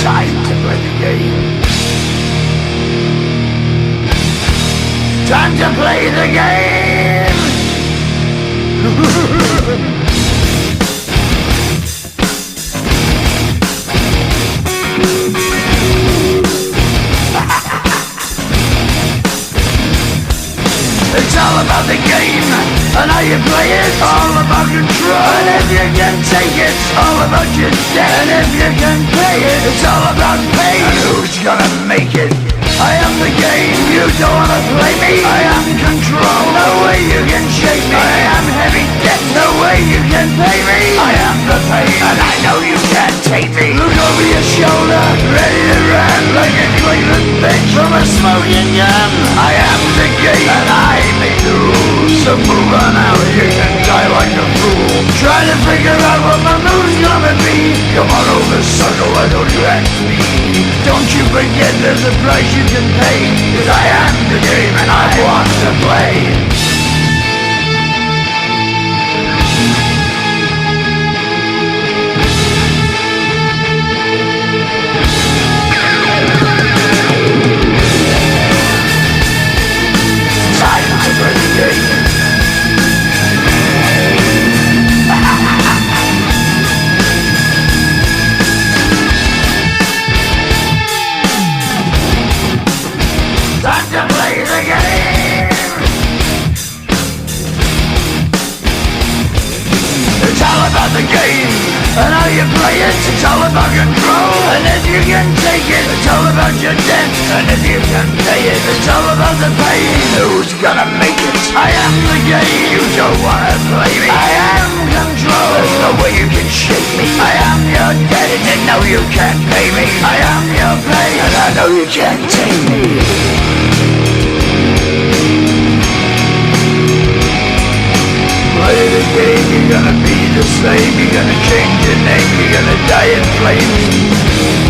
Time to play the game. Time to play the game. It's all about the game and how you play it. All about control, and if you can take it, all about your debt. And if you can play it, it's all about pain. And who's gonna make it? I am the game, you don't wanna play me. I am control, no way you can shake me. I am heavy debt, no way you can pay me. I am the pain, and I know you can't take me. Look over your shoulder, ready to run like a Cleveland bitch from a smoking gun. I am the game, and I make the rules. So move on out, you can die like a fool. Try to figure out what my move's gonna be. Come on over, sucker, why don't you ask me? Don't you forget there's a price you can pay. 'Cause I am the game and I want to play. The game and how you play it, it's all about control. And if you can take it, it's all about your debt. And if you can pay it, it's all about the pain. Who's gonna make it? I am the game, you don't wanna play me. I am control, there's no way you can shake me. I am your debt and you know you can't pay me. I am your pain and I know you can't take me. Play the game, you're gonna be the same. You're gonna change your name, you're gonna die in flames.